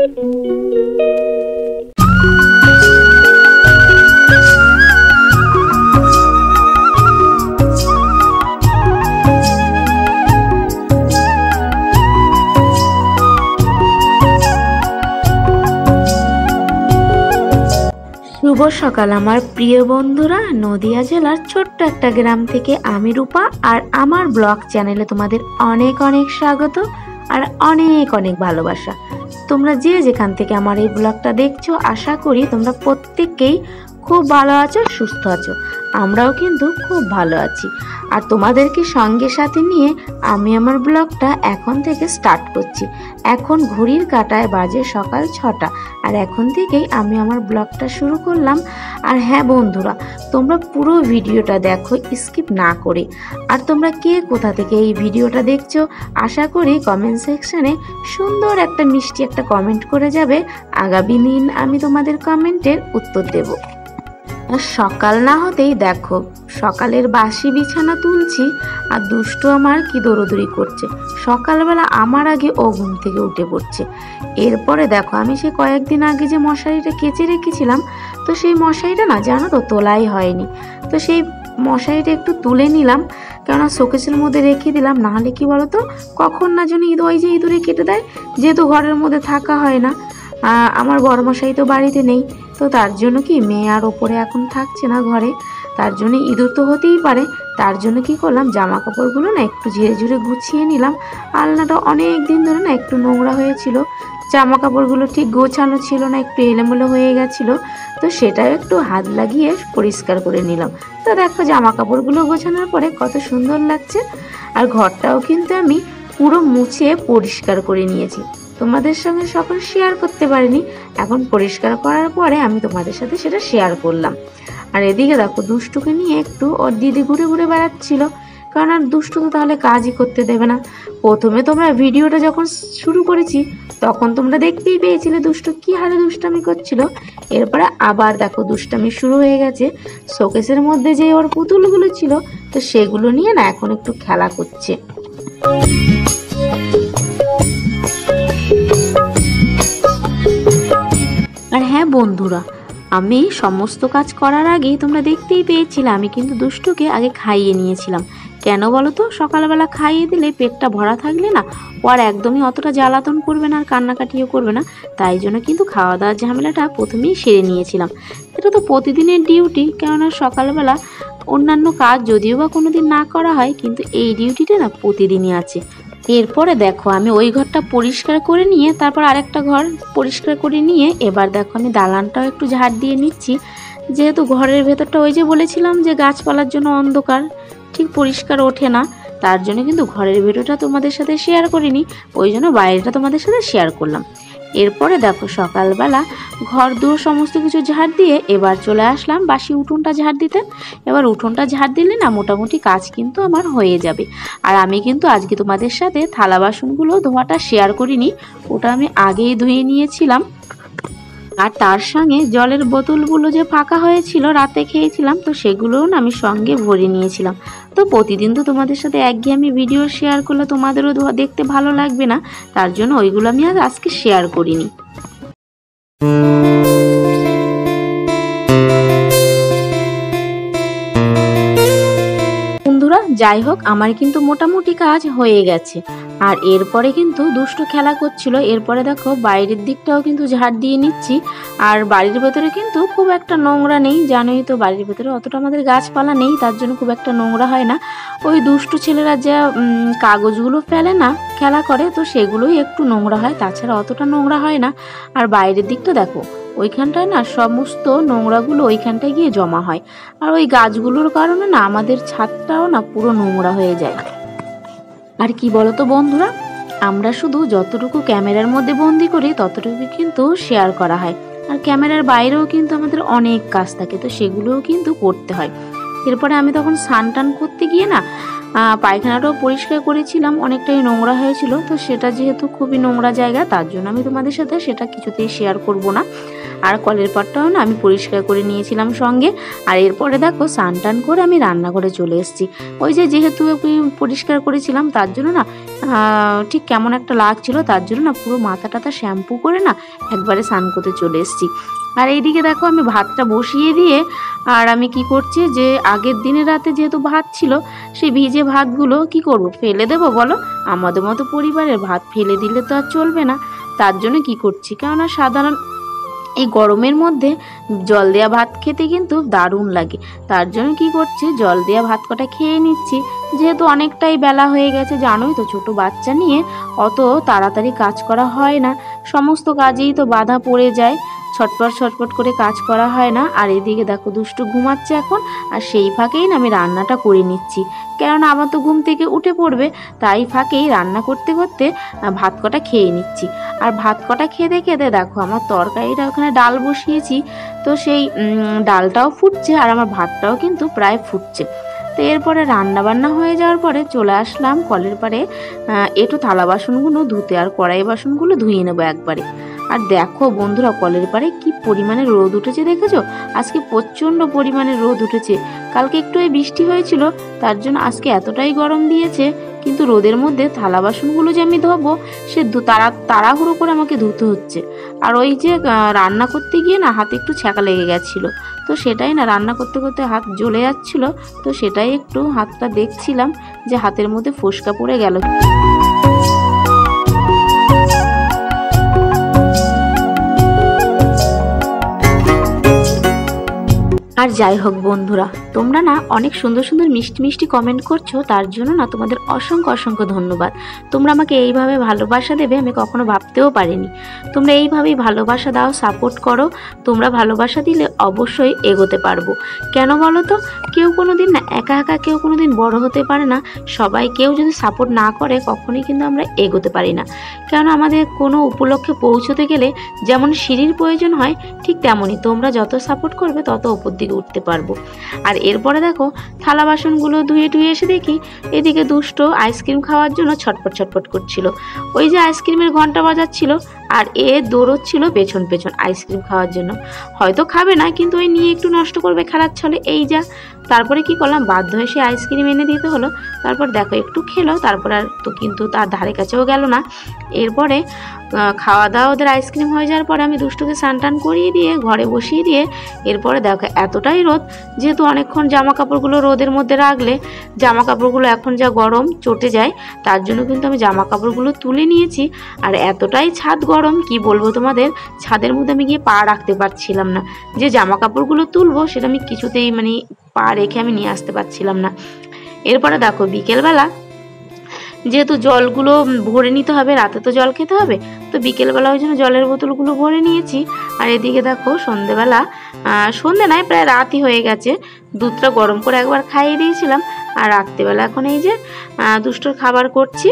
শুভ সকাল আমার প্রিয় বন্ধুরা। নদিয়া জেলার ছোট্ট একটা গ্রাম থেকে আমি রূপা, আর আমার ব্লগ চ্যানেলে তোমাদের অনেক অনেক স্বাগত আর অনেক অনেক ভালোবাসা। তোমরা যে যেখান থেকে আমার এই ব্লগটা দেখছো, আশা করি তোমরা প্রত্যেককেই খুব ভালো আছো, সুস্থ আছো। আমরাও কিন্তু খুব ভালো আছি। আর তোমাদেরকে সঙ্গে সাথে নিয়ে আমি আমার ব্লগটা এখন থেকে স্টার্ট করছি। এখন ঘড়ির কাঁটায় বাজে সকাল 6টা, আর এখন থেকেই আমি আমার ব্লগটা শুরু করলাম। আর হ্যাঁ বন্ধুরা, তোমরা পুরো ভিডিওটা দেখো স্কিপ না করে। আর তোমরা কে কোথা থেকে এই ভিডিওটা দেখছো, আশা করি কমেন্ট সেকশনে সুন্দর একটা মিষ্টি একটা কমেন্ট করে যাবে। আগামী দিন আমি তোমাদের কমেন্টের উত্তর দেব। সকাল না হতেই দেখো সকালের বাসি বিছানা তুলছি, আর দুষ্টু আমার কি দৌড়দৌড়ি করছে। সকালবেলা আমার আগে ও ঘুম থেকে উঠে পড়ছে। এরপরে দেখো আমি সে কয়েকদিন আগে যে মশারিটা কেচে রেখেছিলাম, তো সেই মশারিটা না জানো তো তোলাই হয়নি। তো সেই মশারিটা একটু তুলে নিলাম, কেননা শোকেসের মধ্যে রেখে দিলাম। নাহলে কি বলতো, কখন না যেন ওই যে ইঁদুরে কেটে দেয়, যেহেতু ঘরের মধ্যে থাকা হয় না। আমার বড় মশাই তো বাড়িতে নেই, তো তার জন্য কি মেয়ে আর ওপরে এখন থাকছে না ঘরে, তার জন্য ইঁদুর তো হতেই পারে। তার জন্য কি করলাম, জামা কাপড়গুলো না একটু ঝেড়ে ঝুড়ে গুছিয়ে নিলাম। আলনাটা অনেক দিন ধরে না একটু নোংরা হয়েছিল, জামা কাপড়গুলো ঠিক গোছানো ছিল না, একটু এলোমেলো হয়ে গেছিলো। তো সেটাও একটু হাত লাগিয়ে পরিষ্কার করে নিলাম। তো দেখো জামা কাপড়গুলো গোছানোর পরে কত সুন্দর লাগছে। আর ঘরটাও কিন্তু আমি পুরো মুছে পরিষ্কার করে নিয়েছি। তোমাদের সঙ্গে সকল শেয়ার করতে পারিনি, এখন পরিষ্কার করার পরে আমি তোমাদের সাথে সেটা শেয়ার করলাম। আর এদিকে দেখো দুষ্টুকে নিয়ে একটু ওর দিদি ঘুরে ঘুরে বেড়াচ্ছিল, কারণ আর দুষ্টু তো তাহলে কাজই করতে দেবে না। প্রথমে তোমরা ভিডিওটা যখন শুরু করেছি তখন তোমরা দেখতেই পেয়েছিলে দুষ্টু কি হারে দুষ্টামি করছিল। এরপরে আবার দেখো দুষ্টামি শুরু হয়ে গেছে। শোকেসের মধ্যে যে ওর পুতুলগুলো ছিল, তো সেগুলো নিয়ে না এখন একটু খেলা করছে। আর হ্যাঁ বন্ধুরা, আমি সমস্ত কাজ করার আগেই তোমরা দেখতেই পেয়েছিলে আমি কিন্তু দুষ্টুকে আগে খাইয়ে নিয়েছিলাম। কেন বলো তো, সকালবেলা খাইয়ে দিলে পেটটা ভরা থাকলে না ও আর একদমই অতটা জ্বালাতন করবে না আর কান্নাকাটিও করবে না। তাই জন্য কিন্তু খাওয়া দাওয়ার ঝামেলাটা প্রথমেই সেরে নিয়েছিলাম। এটা তো প্রতিদিনের ডিউটি, কেননা সকালবেলা অন্যান্য কাজ যদিও বা কোনোদিন না করা হয়, কিন্তু এই ডিউটিটা না প্রতিদিনই আছে। এরপরে দেখো আমি ওই ঘরটা পরিষ্কার করে নিয়ে তারপর আরেকটা ঘর পরিষ্কার করে নিয়ে এবার দেখো আমি দালানটাও একটু ঝাড় দিয়ে নিচ্ছি। যেহেতু ঘরের ভেতরটা ওই যে বলেছিলাম যে গাছপালার জন্য অন্ধকার, ঠিক পরিষ্কার ওঠে না, তার জন্য কিন্তু ঘরের ভেতরটা তোমাদের সাথে শেয়ার করিনি, ওই জন্য বাইরেটা তোমাদের সাথে শেয়ার করলাম। এরপরে দেখো সকালবেলা ঘর দুয়ার সমস্ত কিছু ঝাড় দিয়ে এবার চলে আসলাম বাসি উঠোনটা ঝাড় দিতে। এবার উঠোনটা ঝাড় দিলে না মোটামুটি কাজ কিন্তু আমার হয়ে যাবে। আর আমি কিন্তু আজকে তোমাদের সাথে থালা বাসনগুলো ধোয়াটা শেয়ার করিনি, ওটা আমি আগেই ধুয়ে নিয়েছিলাম। আর তার সঙ্গে জলের বোতলগুলো যে ফাঁকা হয়েছিল রাতে খেয়েছিলাম, তো সেগুলোও না আমি সঙ্গে ভরে নিয়েছিলাম। তো প্রতিদিন তো তোমাদের সাথে একঘেয়েমি ভিডিও শেয়ার করলে তোমাদেরও দেখতে ভালো লাগবে না, তার জন্য ওইগুলো আমি আজকে শেয়ার করিনি। বন্ধুরা যাই হোক, আমার কিন্তু মোটামুটি কাজ হয়ে গেছে। আর এরপরে কিন্তু দুষ্টু খেলা করছিল। এরপরে দেখো বাইরের দিকটাও কিন্তু ঝাড় দিয়ে নিচ্ছি। আর বাড়ির ভেতরে কিন্তু খুব একটা নোংরা নেই, জানোই তো বাড়ির ভেতরে অতটা আমাদের গাছপালা নেই, তার জন্য খুব একটা নোংরা হয় না। ওই দুষ্টু ছেলেরা যা কাগজগুলো ফেলে না খেলা করে, তো সেগুলোই একটু নোংরা হয়, তাছাড়া অতটা নোংরা হয় না। আর বাইরের দিকটা দেখো ওইখানটায় না সমস্ত নোংরাগুলো ওইখানটায় গিয়ে জমা হয়। আর ওই গাছগুলোর কারণে না আমাদের ছাদটাও না পুরো নোংরা হয়ে যায়। আর কি বলতো বন্ধুরা, আমরা শুধু যতটুকু ক্যামেরার মধ্যে বন্দি করি ততটুকু কিন্তু শেয়ার করা হয়, আর ক্যামেরার বাইরেও কিন্তু আমাদের অনেক কাজ থাকে, তো সেগুলোও কিন্তু করতে হয়। এরপরে আমি তখন স্নান টান করতে গিয়ে না পায়খানাটাও পরিষ্কার করেছিলাম, অনেকটাই নোংরা হয়েছিল। তো সেটা যেহেতু খুবই নোংরা জায়গা, তার জন্য আমি তোমাদের সাথে সেটা কিছুতেই শেয়ার করব না। আর কলের পাটটাও না আমি পরিষ্কার করে নিয়েছিলাম সঙ্গে। আর এরপরে দেখো স্নান টান করে আমি রান্নাঘরে চলে এসেছি। ওই যে যেহেতু পরিষ্কার করেছিলাম তার জন্য না ঠিক কেমন একটা লাগছিল, তার জন্য না পুরো মাথা টাথা শ্যাম্পু করে না একবারে স্নান করতে চলে এসেছি। আর এইদিকে দেখো আমি ভাতটা বসিয়ে দিয়ে আর আমি কি করছি যে আগের দিনের রাতে যেহেতু ভাত ছিল, সেই ভিজে ভাতগুলো কি করব, ফেলে দেবো বলো? আমাদের মতো পরিবারের ভাত ফেলে দিলে তো আর চলবে না। তার জন্য কি করছি, কেননা সাধারণ এই গরমের মধ্যে জল দেওয়া ভাত খেতে কিন্তু দারুণ লাগে। তার জন্য কি করছি, জল দেওয়া ভাত কটা খেয়ে নিচ্ছি। যেহেতু অনেকটাই বেলা হয়ে গেছে, জানোই তো ছোট বাচ্চা নিয়ে অত তাড়াতাড়ি কাজ করা হয় না, সমস্ত কাজেই তো বাধা পড়ে যায়, ছটপট ছটপট করে কাজ করা হয় না। আর এদিকে দেখো দুষ্টু ঘুমাচ্ছে এখন, আর সেই ফাঁকেই না আমি রান্নাটা করে নিচ্ছি, কেননা আমার তো ঘুম থেকে উঠে পড়বে, তাই ফাঁকেই রান্না করতে করতে ভাত কটা খেয়ে নিচ্ছি। আর ভাত কটা খেতে খেতে দেখো আমার তরকারিটা ওখানে ডাল বসিয়েছি, তো সেই ডালটাও ফুটছে আর আমার ভাতটাও কিন্তু প্রায় ফুটছে। তো এরপরে রান্না বান্না হয়ে যাওয়ার পরে চলে আসলাম কলের পাড়ে একটু থালা বাসনগুলো ধুতে, আর কড়াই বাসনগুলো ধুয়ে নেবো একবারে। আর দেখো বন্ধুরা, কলের পাড়ে কি পরিমাণে রোদ উঠেছে দেখেছো? আজকে প্রচণ্ড পরিমাণে রোদ উঠেছে। কালকে একটু বৃষ্টি হয়েছিল, তার জন্য আজকে এতটাই গরম দিয়েছে। কিন্তু রোদের মধ্যে থালা বাসনগুলো যে আমি ধোবো, সে তাড়াহুড়ো করে আমাকে ধুতে হচ্ছে। আর ওই যে রান্না করতে গিয়ে না হাতে একটু ছ্যাঁকা লেগে গেছিলো, তো সেটাই না রান্না করতে করতে হাত জ্বলে যাচ্ছিল, তো সেটাই একটু হাতটা দেখছিলাম যে হাতের মধ্যে ফোসকা পড়ে গেল। আর যাই হোক বন্ধুরা, তোমরা না অনেক সুন্দর সুন্দর মিষ্টি মিষ্টি কমেন্ট করছো, তার জন্য না তোমাদের অসংখ্য অসংখ্য ধন্যবাদ। তোমরা আমাকে এইভাবে ভালোবাসা দেবে আমি কখনো ভাবতেও পারিনি। তোমরা এইভাবেই ভালোবাসা দাও, সাপোর্ট করো। তোমরা ভালোবাসা দিলে অবশ্যই এগোতে পারবো। কেন বলো তো? কেউ কোনো দিন না একা একা কেউ কোনো দিন বড় হতে পারে না। সবাই কেউ যদি সাপোর্ট না করে কখনোই কিন্তু আমরা এগোতে পারি না। কেন আমাদের কোনো উপলক্ষে পৌঁছতে গেলে যেমন সিঁড়ির প্রয়োজন হয়, ঠিক তেমনই তোমরা যত সাপোর্ট করবে তত উপর দিকে উঠতে পারবো। আর এরপরে দেখো থালা বাসনগুলো ধুয়ে টুয়ে এসে দেখি এদিকে দুষ্ট আইসক্রিম খাওয়ার জন্য ছটপট ছটপট করছিল। ওই যে আইসক্রিমের ঘন্টা বাজাচ্ছিল আর এ দৌড়চ্ছিল পেছন পেছন আইসক্রিম খাওয়ার জন্য। হয়তো খাবে না, কিন্তু ওই নিয়ে একটু নষ্ট করবে খেলার ছলে, এই যা। তারপরে কি করলাম, বাধ্য হয়ে সে আইসক্রিম এনে দিতে হলো। তারপর দেখো একটু খেলো, তারপর আর তো কিন্তু তার ধারে কাছেও গেল না। এরপরে খাওয়া দাওয়া ওদের আইসক্রিম হয়ে যাওয়ার পরে আমি দুষ্টুকে স্নান টান করিয়ে দিয়ে ঘরে বসিয়ে দিয়ে এরপরে দেখো এতটাই রোদ, যেহেতু অনেকক্ষণ জামা কাপড়গুলো রোদের মধ্যে রাখলে জামা কাপড়গুলো এখন যা গরম চটে যায়, তার জন্য কিন্তু আমি জামা কাপড়গুলো তুলে নিয়েছি। আর এতটাই ছাদ গরম কি বলবো তোমাদের, ছাদের মধ্যে আমি গিয়ে পা রাখতে পারছিলাম না। যে জামা কাপড়গুলো তুলবো সেটা আমি কিছুতেই মানে পা রেখে আমি নিয়ে আসতে পারছিলাম না। এরপরে দেখো বিকেলবেলা যেহেতু জলগুলো ভরে নিতে হবে, রাতে তো জল খেতে হবে, তো বিকেলবেলা ওই জন্য জলের বোতলগুলো ভরে নিয়েছি। আর এদিকে দেখো সন্ধেবেলা, সন্ধে নয় প্রায় রাতই হয়ে গেছে, দুধটা গরম করে একবার খাইয়ে দিয়েছিলাম। আর রাত্রিবেলা এখন এই যে দুষ্টর খাবার করছি।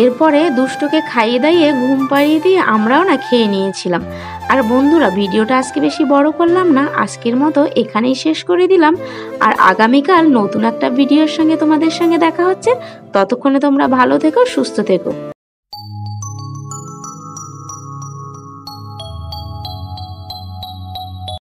এরপরে দুষ্টকে খাইয়ে দাইয়ে ঘুম পাড়িয়ে দিয়ে আমরাও না খেয়ে নিয়েছিলাম। আর বন্ধুরা, ভিডিওটা আজকে বেশি বড় করলাম না, আজকের মতো এখানেই শেষ করে দিলাম। আর আগামীকাল নতুন একটা ভিডিওর সঙ্গে তোমাদের সঙ্গে দেখা হচ্ছে। ততক্ষণে তোমরা ভালো থেকো, সুস্থ থেকো।